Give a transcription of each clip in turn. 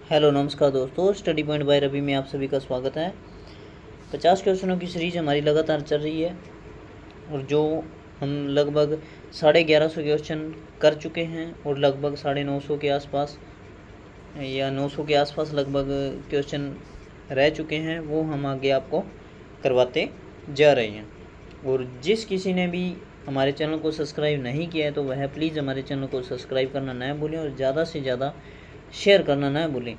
Hello नमस्कार दोस्तों, study point by Ravi में आप सभी का स्वागत है। 50 क्वेश्चनों की सीरीज हमारी लगातार चल रही है और जो हम लगभग 1150 क्वेश्चन कर चुके हैं और लगभग 950 के आसपास या 900 के आसपास लगभग क्वेश्चन रह चुके हैं, वो हम आगे आपको करवाते जा रहे हैं। और जिस किसी ने भी हमारे चैनल को सब्सक्राइब नहीं किया है तो वह प्लीज़ हमारे चैनल को सब्सक्राइब करना ना भूलें और ज़्यादा से ज़्यादा शेयर करना ना भूलें।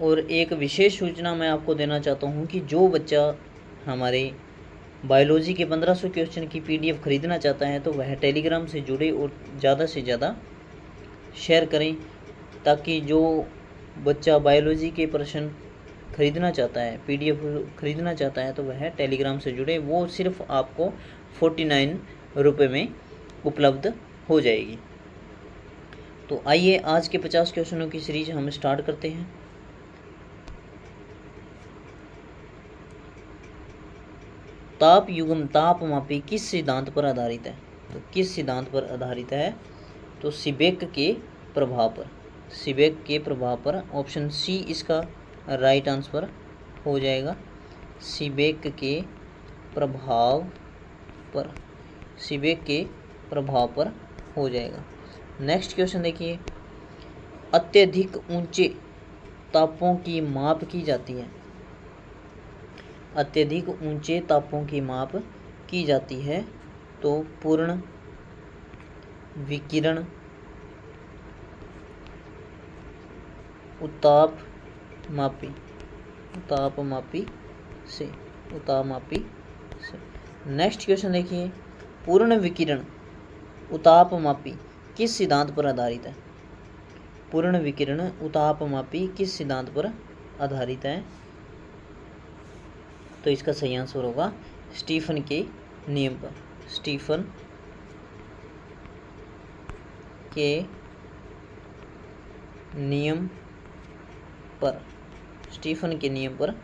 और एक विशेष सूचना मैं आपको देना चाहता हूं कि जो बच्चा हमारे बायोलॉजी के 1500 क्वेश्चन की पीडीएफ खरीदना चाहता है तो वह टेलीग्राम से जुड़े और ज़्यादा से ज़्यादा शेयर करें, ताकि जो बच्चा बायोलॉजी के प्रश्न खरीदना चाहता है, पीडीएफ खरीदना चाहता है, तो वह टेलीग्राम से जुड़े। वो सिर्फ आपको 49 रुपये में उपलब्ध हो जाएगी। तो आइए आज के 50 क्वेश्चनों की सीरीज हम स्टार्ट करते हैं। ताप युग्म तापमापी किस सिद्धांत पर आधारित है? तो किस सिद्धांत पर आधारित है? तो सीबेक के प्रभाव पर। सीबेक के प्रभाव पर ऑप्शन सी इसका राइट आंसर हो जाएगा। सीबेक के प्रभाव पर, सीबेक के प्रभाव पर हो जाएगा। नेक्स्ट क्वेश्चन देखिए, अत्यधिक ऊंचे तापों की माप की जाती है। अत्यधिक ऊंचे तापों की माप की जाती है तो पूर्ण विकिरण उतापमापी से। नेक्स्ट क्वेश्चन देखिए, पूर्ण विकिरण उतापमापी किस सिद्धांत पर आधारित है? पूर्ण विकिरण उतापमापी किस सिद्धांत पर आधारित है? तो इसका सही आंसर होगा स्टीफन के नियम पर। स्टीफन के नियम पर, स्टीफन के नियम पर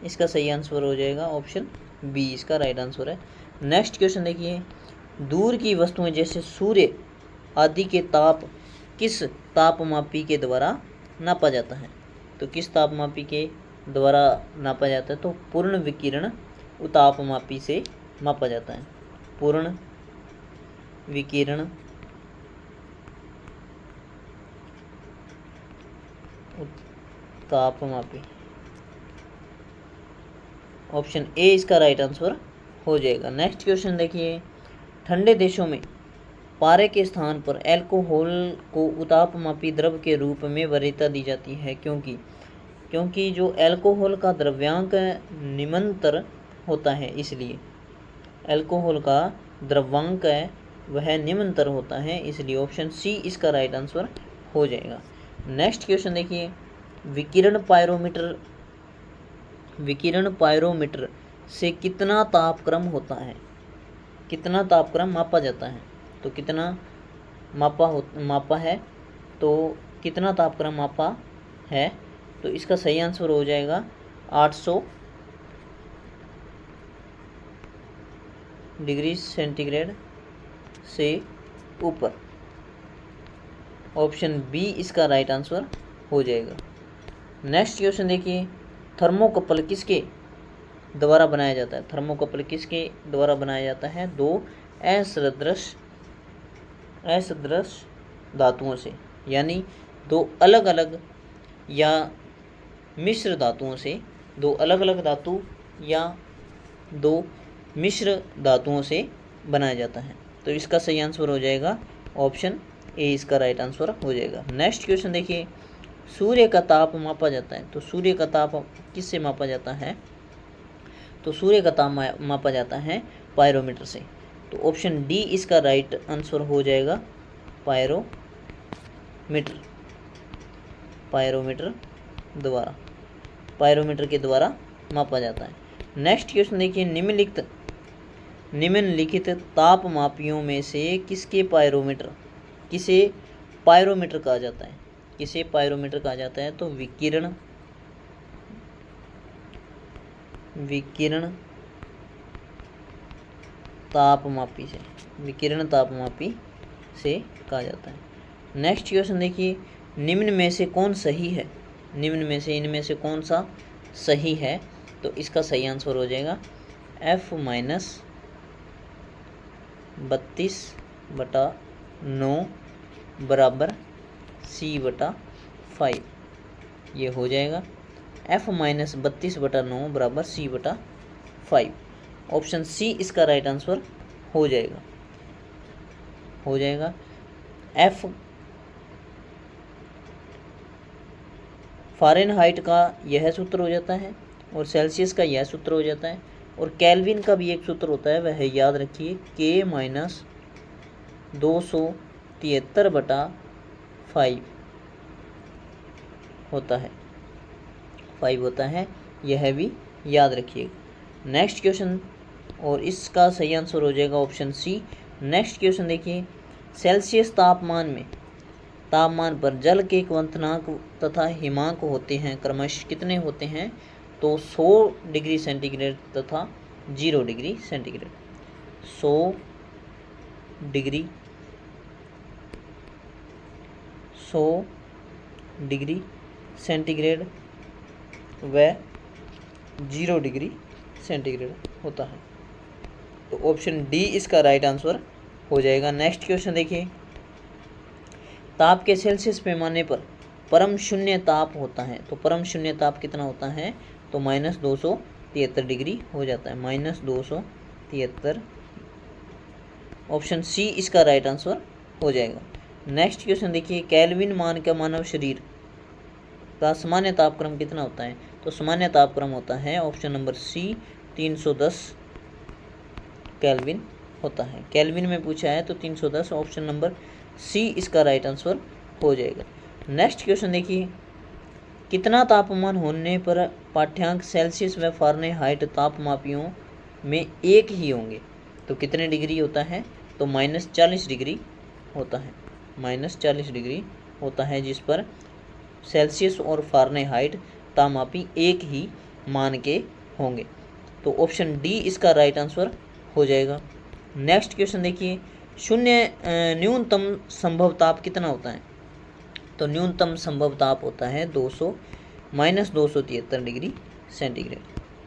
इसका सही आंसर हो जाएगा ऑप्शन बी, इसका राइट आंसर है। नेक्स्ट क्वेश्चन देखिए, दूर की वस्तुएं जैसे सूर्य आदि के ताप किस तापमापी के द्वारा नापा जाता है? तो किस तापमापी के द्वारा नापा जाता है? तो पूर्ण विकिरण उतापमापी से मापा जाता है। पूर्ण विकिरण उतापमापी, ऑप्शन ए इसका राइट आंसर हो जाएगा। नेक्स्ट क्वेश्चन देखिए, ठंडे देशों में पारे के स्थान पर अल्कोहल को उतापमापी द्रव के रूप में वरीयता दी जाती है, क्योंकि जो अल्कोहल का द्रव्यांक निम्नतर होता है, इसलिए अल्कोहल का द्रव्यांक है वह निम्नतर होता है, इसलिए ऑप्शन सी इसका राइट आंसर हो जाएगा। नेक्स्ट क्वेश्चन देखिए, विकिरण पायरोमीटर से कितना तापक्रम होता है? कितना तापक्रम मापा जाता है? तो कितना मापा है, तो कितना तापक्रम मापा है? तो इसका सही आंसर हो जाएगा 800 डिग्री सेंटीग्रेड से ऊपर। ऑप्शन बी इसका राइट आंसर हो जाएगा। नेक्स्ट क्वेश्चन देखिए, थर्मोकपल किसके द्वारा बनाया जाता है? थर्मोकपल किसके द्वारा बनाया जाता है? दो असदृश धातुओं से, यानी दो अलग अलग या मिश्र धातुओं से, दो अलग अलग धातु या दो मिश्र धातुओं से बनाया जाता है। तो इसका सही आंसर हो जाएगा ऑप्शन ए, इसका राइट आंसर हो जाएगा। नेक्स्ट क्वेश्चन देखिए, सूर्य का ताप मापा जाता है, तो सूर्य का ताप किससे मापा जाता है? तो सूर्य का ताप मापा जाता है पायरोमीटर से। तो ऑप्शन डी इसका राइट आंसर हो जाएगा, पायरोमीटर के द्वारा मापा जाता है। नेक्स्ट क्वेश्चन देखिए, निम्नलिखित तापमापियों में से किसे पायरोमीटर कहा जाता है? किसे पायरोमीटर कहा जाता है? तो विकिरण तापमापी से, विकिरण तापमापी से कहा जाता है। नेक्स्ट क्वेश्चन देखिए, निम्न में से कौन सही है, निम्न में से इनमें से कौन सा सही है, तो इसका सही आंसर हो जाएगा f माइनस 32/9 बराबर c/5। ये हो जाएगा f माइनस 32/9 बराबर c/5। ऑप्शन सी इसका राइट आंसर हो जाएगा, हो जाएगा। f फ़ारेनहाइट का यह सूत्र हो जाता है और सेल्सियस का यह सूत्र हो जाता है, और केल्विन का भी एक सूत्र होता है, वह याद रखिए K माइनस 273/5 होता है, 5 होता है, यह भी याद रखिएगा। नेक्स्ट क्वेश्चन, और इसका सही आंसर हो जाएगा ऑप्शन सी। नेक्स्ट क्वेश्चन देखिए, सेल्सियस तापमान पर जल के क्वथनांक तथा हिमांक होते हैं क्रमशः कितने होते हैं, तो 100 डिग्री सेंटीग्रेड तथा 0 डिग्री सेंटीग्रेड। 100 डिग्री सेंटीग्रेड व 0 डिग्री सेंटीग्रेड होता है, तो ऑप्शन डी इसका राइट आंसर हो जाएगा। नेक्स्ट क्वेश्चन देखिए, ताप के सेल्सियस पैमाने पर परम शून्य ताप होता है, तो परम शून्य ताप कितना होता है, तो माइनस 273 डिग्री हो जाता है, माइनस 273। ऑप्शन सी इसका राइट आंसर हो जाएगा। नेक्स्ट क्वेश्चन देखिए, केल्विन मान का मानव शरीर का सामान्य तापक्रम कितना होता है, तो सामान्य तापक्रम होता है ऑप्शन नंबर सी 310 केल्विन होता है। केल्विन में पूछा है तो 310, ऑप्शन नंबर सी इसका राइट आंसर हो जाएगा। नेक्स्ट क्वेश्चन देखिए, कितना तापमान होने पर पाठ्यांक सेल्सियस व फ़ारेनहाइट तापमापियों में एक ही होंगे, तो कितने डिग्री होता है, तो माइनस 40 डिग्री होता है, माइनस 40 डिग्री होता है, जिस पर सेल्सियस और फ़ारेनहाइट तापमापी एक ही मान के होंगे, तो ऑप्शन डी इसका राइट आंसर हो जाएगा। नेक्स्ट क्वेश्चन देखिए, न्यूनतम संभव ताप कितना होता है, तो न्यूनतम संभव ताप होता है 273 डिग्री सेंटीग्रेड,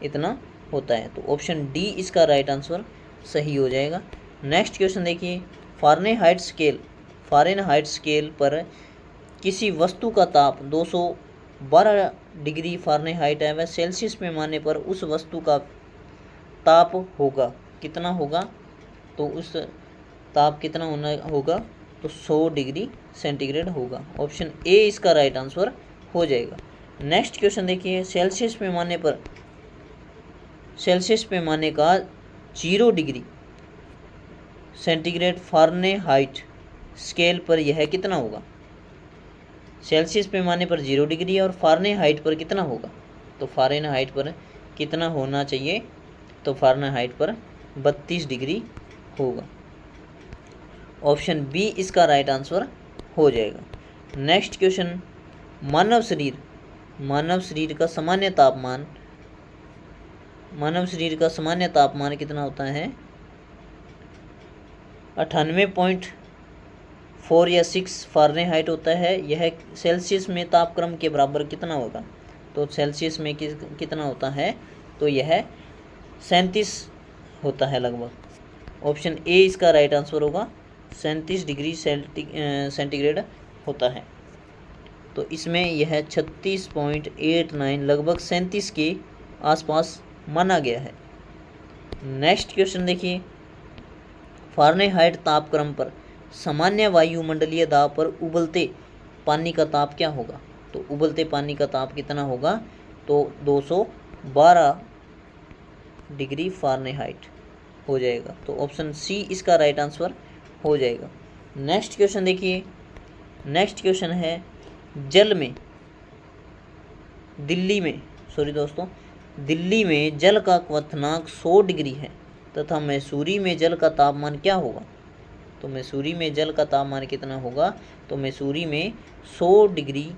इतना होता है, तो ऑप्शन डी इसका राइट आंसर सही हो जाएगा। नेक्स्ट क्वेश्चन देखिए, फ़ारेनहाइट स्केल पर किसी वस्तु का ताप 212 डिग्री फ़ारेनहाइट है, वह सेल्सियस पैमाने पर उस वस्तु का ताप होगा कितना होगा, तो उस ताप कितना होना होगा, तो 100 डिग्री सेंटीग्रेड होगा, ऑप्शन ए इसका राइट आंसर हो जाएगा। नेक्स्ट क्वेश्चन देखिए, सेल्सियस पैमाने का 0 डिग्री सेंटीग्रेड फ़ारेनहाइट स्केल पर यह कितना होगा, सेल्सियस पैमाने पर 0 डिग्री और फ़ारेनहाइट पर कितना होगा, तो फ़ारेनहाइट पर कितना होना चाहिए, तो फ़ारेनहाइट पर 32 डिग्री होगा, ऑप्शन बी इसका राइट आंसर हो जाएगा। नेक्स्ट क्वेश्चन, मानव शरीर का सामान्य तापमान कितना होता है, 98.4 या 6 फ़ारेनहाइट होता है, यह सेल्सियस में तापक्रम के बराबर कितना होगा, तो सेल्सियस में कितना होता है, तो यह 37 होता है लगभग, ऑप्शन ए इसका राइट आंसर होगा, 37 डिग्री सेंटीग्रेड होता है, तो इसमें यह 36.89 लगभग 37 के आसपास माना गया है। नेक्स्ट क्वेश्चन देखिए, फ़ारेनहाइट तापक्रम पर सामान्य वायुमंडलीय दाब पर उबलते पानी का ताप क्या होगा, तो उबलते पानी का ताप कितना होगा, तो 212 डिग्री फ़ारेनहाइट हो जाएगा, तो ऑप्शन सी इसका राइट आंसर हो जाएगा। नेक्स्ट क्वेश्चन देखिए, नेक्स्ट क्वेश्चन है, दिल्ली में जल का क्वथनांक 100 डिग्री है तथा मैसूरी में जल का तापमान क्या होगा, तो मैसूरी में जल का तापमान कितना होगा, तो मैसूरी में 100 डिग्री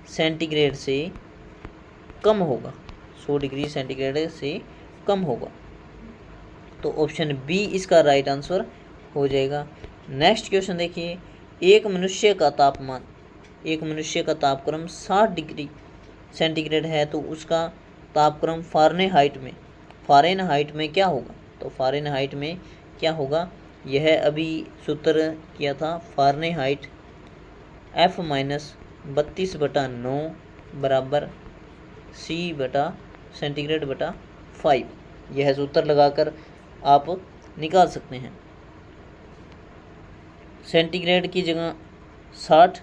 सेंटीग्रेड से कम होगा, 100 डिग्री सेंटीग्रेड से कम होगा, तो ऑप्शन बी इसका राइट आंसर हो जाएगा। नेक्स्ट क्वेश्चन देखिए, एक मनुष्य का तापमान एक मनुष्य का तापक्रम 60 डिग्री सेंटीग्रेड है तो उसका तापक्रम फ़ारेनहाइट में क्या होगा? तो फ़ारेनहाइट में क्या होगा? यह अभी सूत्र किया था, फ़ारेनहाइट F-32/9 बराबर C/सेंटीग्रेड/5। यह सूत्र लगाकर आप निकाल सकते हैं। सेंटीग्रेड की जगह 60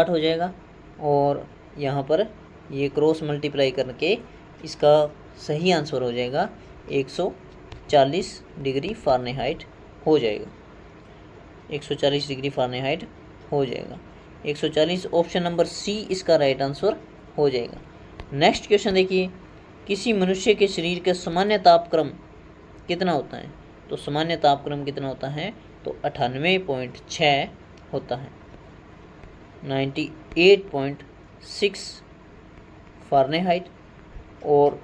हो जाएगा और यहाँ पर ये क्रॉस मल्टीप्लाई करके इसका सही आंसर हो जाएगा 140 डिग्री फ़ारेनहाइट हो जाएगा। 140 डिग्री फ़ारेनहाइट हो जाएगा। 140 ऑप्शन नंबर सी इसका राइट आंसर हो जाएगा। नेक्स्ट क्वेश्चन देखिए, किसी मनुष्य के शरीर का सामान्य तापक्रम कितना होता है? तो सामान्य तापक्रम कितना होता है? तो 98.6 होता है, 98.6 फ़ारेनहाइट और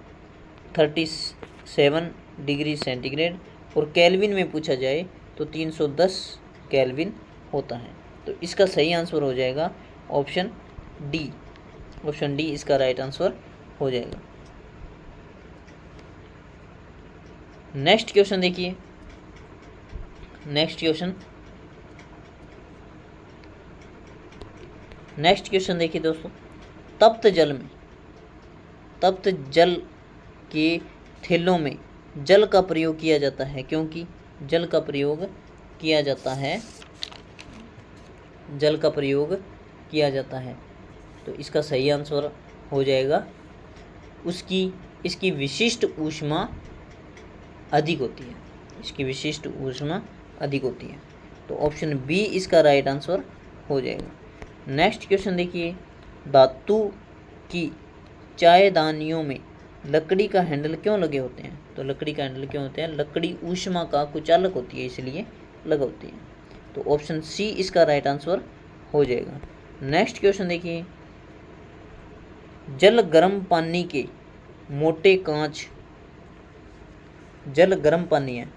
37 डिग्री सेंटीग्रेड, और केल्विन में पूछा जाए तो 310 केल्विन होता है। तो इसका सही आंसर हो जाएगा ऑप्शन डी। ऑप्शन डी इसका राइट आंसर हो जाएगा। नेक्स्ट क्वेश्चन देखिए, नेक्स्ट क्वेश्चन देखिए दोस्तों, तप्त जल के थैलों में जल का प्रयोग किया जाता है क्योंकि जल का प्रयोग किया जाता है। तो इसका सही आंसर हो जाएगा इसकी विशिष्ट ऊष्मा अधिक होती है। इसकी विशिष्ट ऊष्मा अधिक होती है। तो ऑप्शन बी इसका राइट आंसर हो जाएगा। नेक्स्ट क्वेश्चन देखिए, धातु की चायदानियों में लकड़ी का हैंडल क्यों लगे होते हैं? तो लकड़ी का हैंडल क्यों होते हैं? लकड़ी ऊष्मा का कुचालक होती है, इसलिए लगा होती है। तो ऑप्शन सी इसका राइट आंसर हो जाएगा। नेक्स्ट क्वेश्चन देखिए, जल गर्म पानी है,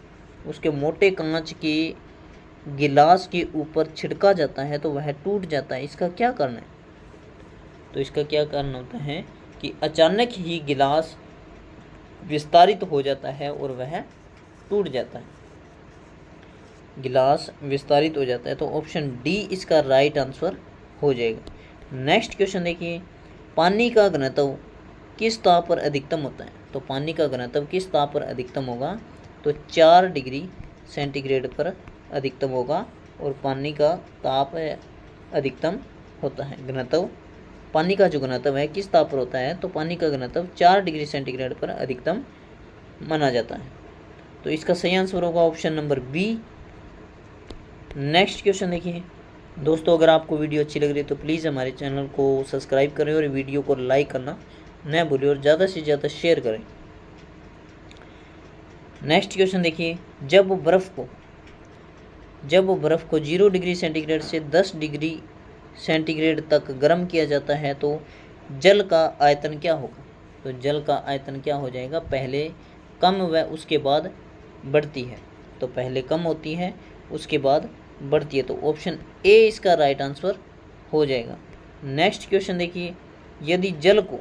उसके मोटे कांच के गिलास के ऊपर छिड़का जाता है तो वह टूट जाता है, इसका क्या कारण है? तो इसका क्या कारण होता है कि अचानक ही गिलास विस्तारित हो जाता है और वह टूट जाता है, गिलास विस्तारित हो जाता है। तो ऑप्शन डी इसका राइट आंसर हो जाएगा। नेक्स्ट क्वेश्चन देखिए, पानी का घनत्व किस ताप पर अधिकतम होता है? तो पानी का घनत्व किस ताप पर अधिकतम होगा? तो 4 डिग्री सेंटीग्रेड पर अधिकतम होगा और पानी का ताप अधिकतम होता है। घनत्व, पानी का जो घनत्व है किस ताप पर होता है? तो पानी का घनत्व 4 डिग्री सेंटीग्रेड पर अधिकतम माना जाता है। तो इसका सही आंसर होगा option number B. Next question देखिए दोस्तों, अगर आपको वीडियो अच्छी लग रही है तो प्लीज़ हमारे चैनल को सब्सक्राइब करें और वीडियो को लाइक करना न भूलें और ज़्यादा से ज़्यादा शेयर करें। नेक्स्ट क्वेश्चन देखिए, जब बर्फ़ को 0 डिग्री सेंटीग्रेड से 10 डिग्री सेंटीग्रेड तक गर्म किया जाता है तो जल का आयतन क्या होगा? तो जल का आयतन क्या हो जाएगा? पहले कम व उसके बाद बढ़ती है। तो पहले कम होती है उसके बाद बढ़ती है। तो ऑप्शन ए इसका राइट आंसर हो जाएगा। नेक्स्ट क्वेश्चन देखिए, यदि जल को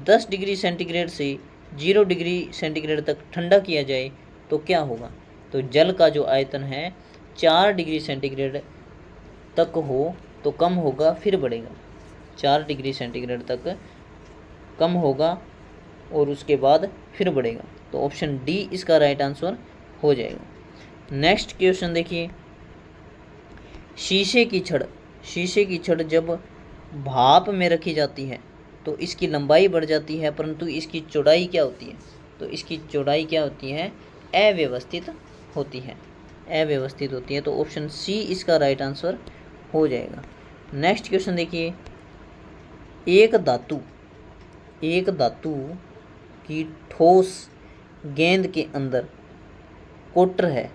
10 डिग्री सेंटीग्रेड से 0 डिग्री सेंटीग्रेड तक ठंडा किया जाए तो क्या होगा? तो जल का जो आयतन है 4 डिग्री सेंटीग्रेड तक हो तो कम होगा फिर बढ़ेगा, 4 डिग्री सेंटीग्रेड तक कम होगा और उसके बाद फिर बढ़ेगा। तो ऑप्शन डी इसका राइट आंसर हो जाएगा। नेक्स्ट क्वेश्चन देखिए, शीशे की छड़ जब भाप में रखी जाती है तो इसकी लंबाई बढ़ जाती है परंतु इसकी चौड़ाई क्या होती है? तो इसकी चौड़ाई क्या होती है? अव्यवस्थित होती है। तो ऑप्शन सी इसका राइट आंसर हो जाएगा। नेक्स्ट क्वेश्चन देखिए, एक धातु की ठोस गेंद के अंदर कोटर है।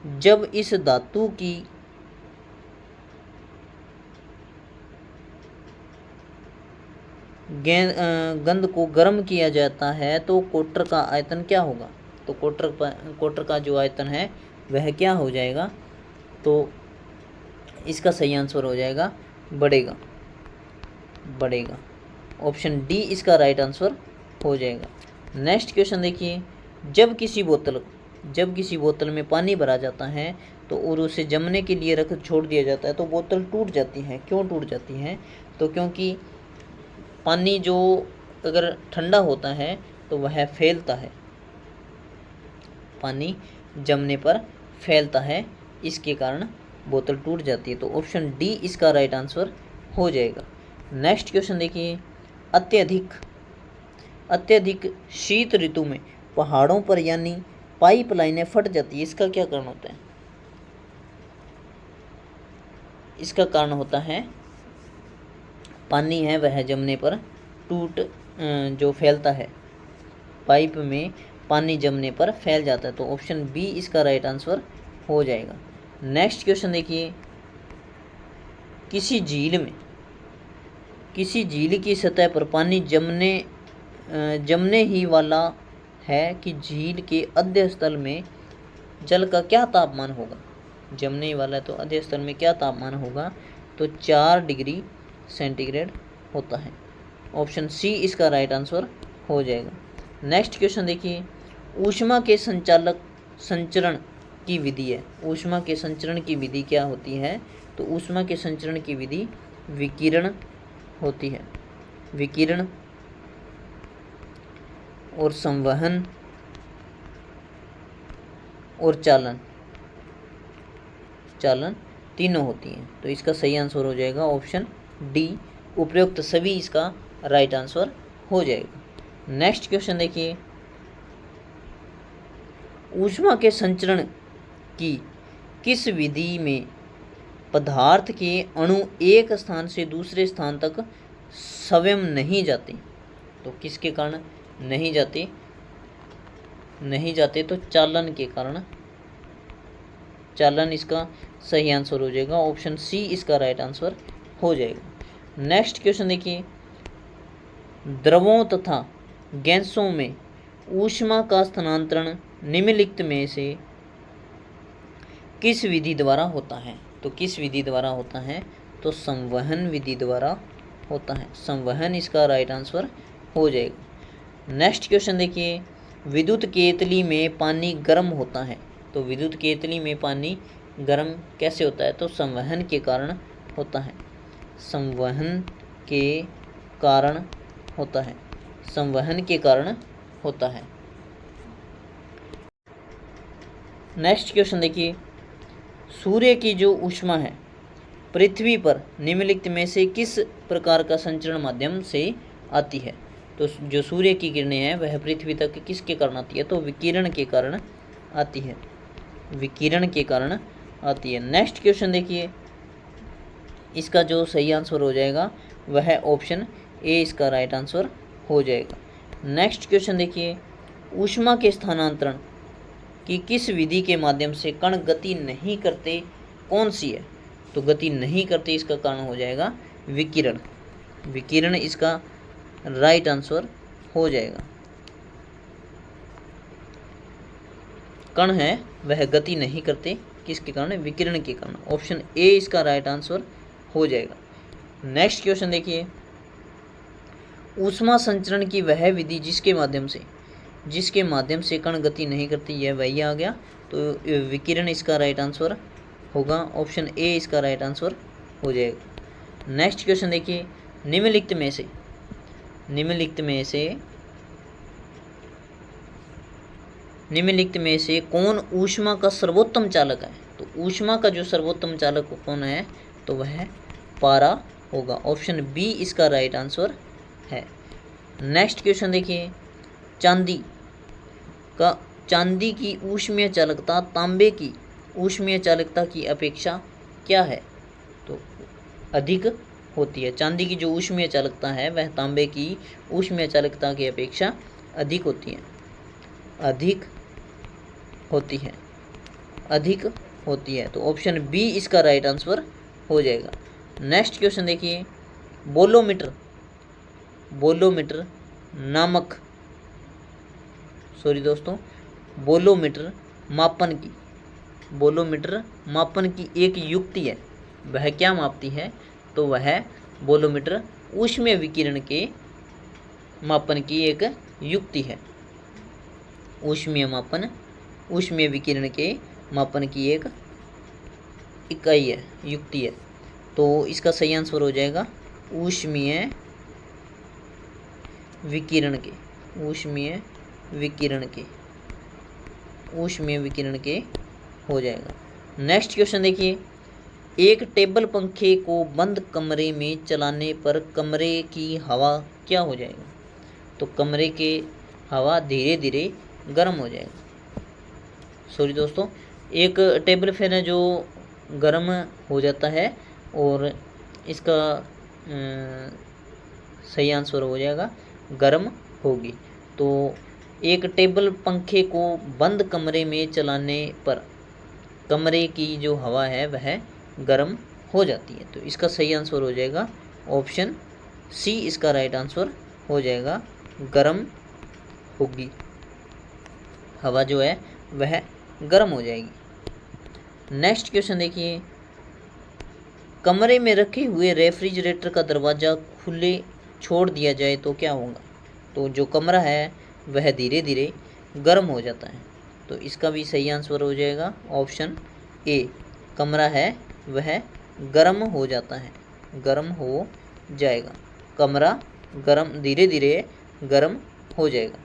जब इस धातु की गेंद को गर्म किया जाता है तो कोटर का आयतन क्या होगा? तो कोटर का जो आयतन है वह क्या हो जाएगा? तो इसका सही आंसर हो जाएगा बढ़ेगा, बढ़ेगा। ऑप्शन डी इसका राइट आंसर हो जाएगा। नेक्स्ट क्वेश्चन देखिए, जब किसी बोतल में पानी भरा जाता है तो और उसे जमने के लिए रख छोड़ दिया जाता है तो बोतल टूट जाती है। क्यों टूट जाती है? तो क्योंकि पानी जो अगर ठंडा होता है तो वह फैलता है, पानी जमने पर फैलता है, इसके कारण बोतल टूट जाती है। तो ऑप्शन डी इसका राइट आंसर हो जाएगा। नेक्स्ट क्वेश्चन देखिए, अत्यधिक शीत ऋतु में पहाड़ों पर यानी पाइपलाइनें फट जाती है, इसका क्या कारण होता है? इसका कारण होता है पानी है वह जमने पर जो फैलता है, पाइप में पानी जमने पर फैल जाता है। तो ऑप्शन बी इसका राइट आंसर हो जाएगा। नेक्स्ट क्वेश्चन देखिए, किसी झील की सतह पर पानी जमने ही वाला है कि झील के अध्य स्थल में जल का क्या तापमान होगा? जमने ही वाला है तो अध्य स्थल में क्या तापमान होगा? तो 4 डिग्री सेंटीग्रेड होता है। ऑप्शन सी इसका राइट आंसर हो जाएगा। नेक्स्ट क्वेश्चन देखिए, ऊष्मा के संचरण की विधि है। ऊष्मा के संचरण की विधि क्या होती है? तो ऊष्मा के संचरण की विधि विकिरण होती है। विकिरण और संवहन और चालन तीनों होती हैं। तो इसका सही आंसर हो जाएगा ऑप्शन डी, उपयुक्त सभी इसका राइट आंसर हो जाएगा। नेक्स्ट क्वेश्चन देखिए, ऊष्मा के संचरण की किस विधि में पदार्थ के अणु एक स्थान से दूसरे स्थान तक स्वयं नहीं जाते? तो किसके कारण नहीं जाते? तो चालन के कारण। चालन इसका सही आंसर हो जाएगा। ऑप्शन सी इसका राइट आंसर हो जाएगा। नेक्स्ट क्वेश्चन देखिए, द्रवों तथा गैसों में ऊष्मा का स्थानांतरण निम्नलिखित में से किस विधि द्वारा होता है? तो किस विधि द्वारा होता है? तो संवहन विधि द्वारा होता है। संवहन इसका राइट आंसर हो जाएगा। नेक्स्ट क्वेश्चन देखिए, विद्युत केतली में पानी गर्म होता है। तो विद्युत केतली में पानी गर्म कैसे होता है? तो संवहन के कारण होता है। संवहन के कारण होता है। संवहन के कारण होता है। नेक्स्ट क्वेश्चन देखिए, सूर्य की जो ऊष्मा है पृथ्वी पर निम्नलिखित में से किस प्रकार का संचरण माध्यम से आती है? तो जो सूर्य की किरणें हैं वह पृथ्वी तक किसके कारण आती है? तो विकिरण के कारण आती है। विकिरण के कारण आती है। नेक्स्ट क्वेश्चन देखिए, इसका जो सही आंसर हो जाएगा वह ऑप्शन ए इसका राइट आंसर हो जाएगा। नेक्स्ट क्वेश्चन देखिए, ऊष्मा के स्थानांतरण की किस विधि के माध्यम से कण गति नहीं करते कौन सी है? तो गति नहीं करते इसका कारण हो जाएगा विकिरण। विकिरण इसका राइट आंसर हो जाएगा। कण है वह गति नहीं करते, किसके कारण? विकिरण के कारण। ऑप्शन ए इसका राइट आंसर हो जाएगा। नेक्स्ट क्वेश्चन देखिए, ऊष्मा संचरण की वह विधि जिसके माध्यम से कण गति नहीं करती, यह वही आ गया। तो विकिरण इसका राइट आंसर होगा। ऑप्शन ए इसका राइट आंसर हो जाएगा। नेक्स्ट क्वेश्चन देखिए, निम्नलिखित में से कौन ऊष्मा का सर्वोत्तम चालक है? तो ऊष्मा का जो सर्वोत्तम चालक कौन है? तो वह पारा होगा। ऑप्शन बी इसका राइट आंसर है। नेक्स्ट क्वेश्चन देखिए, चांदी की ऊष्मीय चालकता तांबे की ऊष्मीय चालकता की अपेक्षा क्या है? तो अधिक होती है। चांदी की जो ऊष्मीय चालकता है वह तांबे की ऊष्मीय चालकता की अपेक्षा अधिक होती है। अधिक होती है। तो ऑप्शन बी इसका राइट आंसर हो जाएगा। नेक्स्ट क्वेश्चन देखिए, बोलोमीटर मापन की एक युक्ति है। वह क्या मापती है? तो वह वोल्यूमीटर ऊष्मीय विकिरण के मापन की एक युक्ति है। ऊष्मीय मापन, ऊष्मीय विकिरण के मापन की एक इकाई है, युक्ति है। तो इसका सही आंसर हो जाएगा ऊष्मीय विकिरण के, ऊष्मीय विकिरण के, ऊष्मीय विकिरण के हो जाएगा। नेक्स्ट क्वेश्चन देखिए, एक टेबल पंखे को बंद कमरे में चलाने पर कमरे की हवा क्या हो जाएगा? तो कमरे के हवा धीरे धीरे गर्म हो जाएगा। सॉरी दोस्तों, एक टेबल फैन है जो गर्म हो जाता है और इसका सही आंसर हो जाएगा गर्म होगी। तो एक टेबल पंखे को बंद कमरे में चलाने पर कमरे की जो हवा है वह गर्म हो जाती है। तो इसका सही आंसर हो जाएगा ऑप्शन सी, इसका राइट आंसर हो जाएगा गर्म होगी, हवा जो है वह गर्म हो जाएगी। नेक्स्ट क्वेश्चन देखिए, कमरे में रखे हुए रेफ्रिजरेटर का दरवाज़ा खुले छोड़ दिया जाए तो क्या होगा? तो जो कमरा है वह धीरे धीरे गर्म हो जाता है। तो इसका भी सही आंसर हो जाएगा ऑप्शन ए, कमरा है वह गर्म हो जाता है, गर्म हो जाएगा, कमरा गर्म धीरे धीरे गर्म हो जाएगा।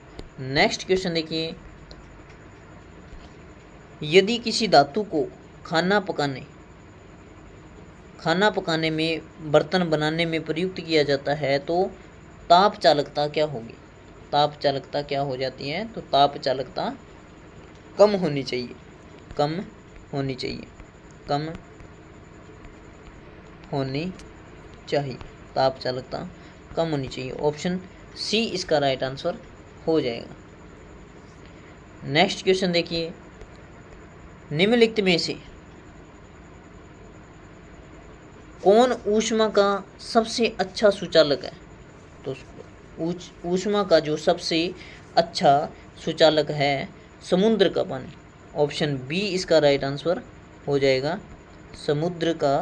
नेक्स्ट क्वेश्चन देखिए, यदि किसी धातु को खाना पकाने में, बर्तन बनाने में प्रयुक्त किया जाता है तो ताप चालकता क्या होगी? ताप चालकता क्या हो जाती है? तो ताप चालकता कम होनी चाहिए, कम होनी चाहिए, कम होनी चाहिए, ताप चालकता कम होनी चाहिए। ऑप्शन सी इसका राइट आंसर हो जाएगा। नेक्स्ट क्वेश्चन देखिए, निम्नलिखित में से कौन ऊष्मा का सबसे अच्छा सुचालक है? तो ऊष्मा का जो सबसे अच्छा सुचालक है समुद्र का पानी। ऑप्शन बी इसका राइट आंसर हो जाएगा समुद्र का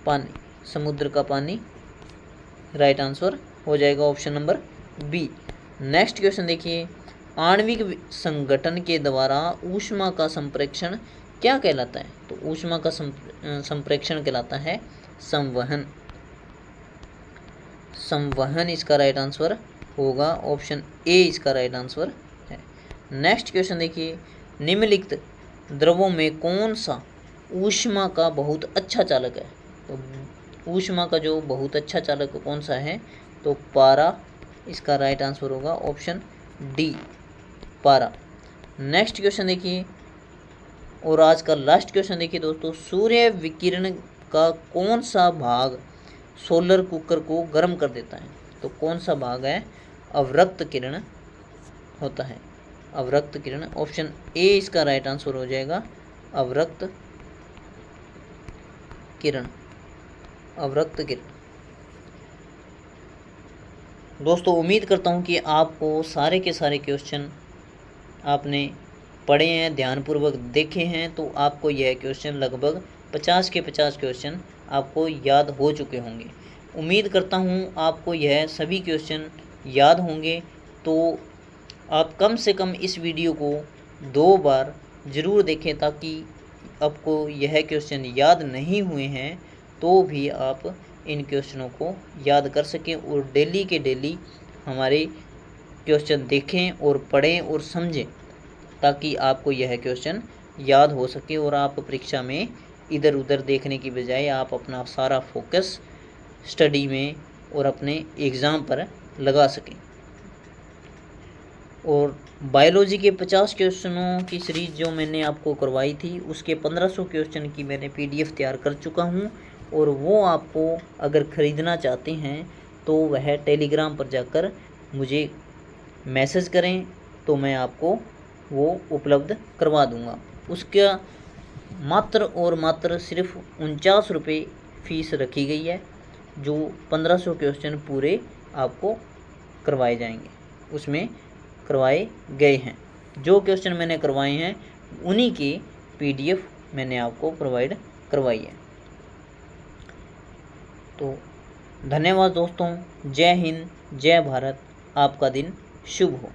पानी, समुद्र का पानी राइट आंसर हो जाएगा option number B. Next question देखिए, आणविक संगठन के द्वारा ऊष्मा का संप्रेक्षण क्या कहलाता है? तो ऊष्मा का संप्रेक्षण कहलाता है संवहन, संवहन इसका राइट आंसर होगा ऑप्शन ए, इसका राइट आंसर है। नेक्स्ट क्वेश्चन देखिए, निम्नलिखित द्रवों में कौन सा ऊष्मा का बहुत अच्छा चालक है? तो ऊष्मा का जो बहुत अच्छा चालक कौन सा है? तो पारा इसका राइट आंसर होगा ऑप्शन डी, पारा। नेक्स्ट क्वेश्चन देखिए, और आज का लास्ट क्वेश्चन देखिए दोस्तों, सूर्य विकिरण का कौन सा भाग सोलर कुकर को गर्म कर देता है? तो कौन सा भाग है? अवरक्त किरण होता है, अवरक्त किरण। ऑप्शन ए इसका राइट आंसर हो जाएगा अवरक्त किरण, अवरक्त किरण। दोस्तों उम्मीद करता हूँ कि आपको सारे के सारे क्वेश्चन आपने पढ़े हैं, ध्यानपूर्वक देखे हैं, तो आपको यह क्वेश्चन लगभग 50 के 50 क्वेश्चन आपको याद हो चुके होंगे। उम्मीद करता हूँ आपको यह सभी क्वेश्चन याद होंगे। तो आप कम से कम इस वीडियो को 2 बार ज़रूर देखें ताकि आपको यह क्वेश्चन याद नहीं हुए हैं तो भी आप इन क्वेश्चनों को याद कर सकें और डेली के डेली हमारे क्वेश्चन देखें और पढ़ें और समझें ताकि आपको यह क्वेश्चन याद हो सके और आप परीक्षा में इधर उधर देखने की बजाय आप अपना सारा फोकस स्टडी में और अपने एग्ज़ाम पर लगा सकें। और बायोलॉजी के 50 क्वेश्चनों की सीरीज़ जो मैंने आपको करवाई थी उसके 1500 क्वेश्चन की मैंने PDF तैयार कर चुका हूं और वो आपको अगर ख़रीदना चाहते हैं तो वह टेलीग्राम पर जाकर मुझे मैसेज करें तो मैं आपको वो उपलब्ध करवा दूंगा। उसका मात्र और मात्र सिर्फ 49 रुपये फ़ीस रखी गई है, जो 1500 क्वेश्चन पूरे आपको करवाए जाएंगे, उसमें करवाए गए हैं। जो क्वेश्चन मैंने करवाए हैं उन्हीं के PDF मैंने आपको प्रोवाइड करवाइए। तो धन्यवाद दोस्तों, जय हिंद, जय भारत, आपका दिन शुभ हो।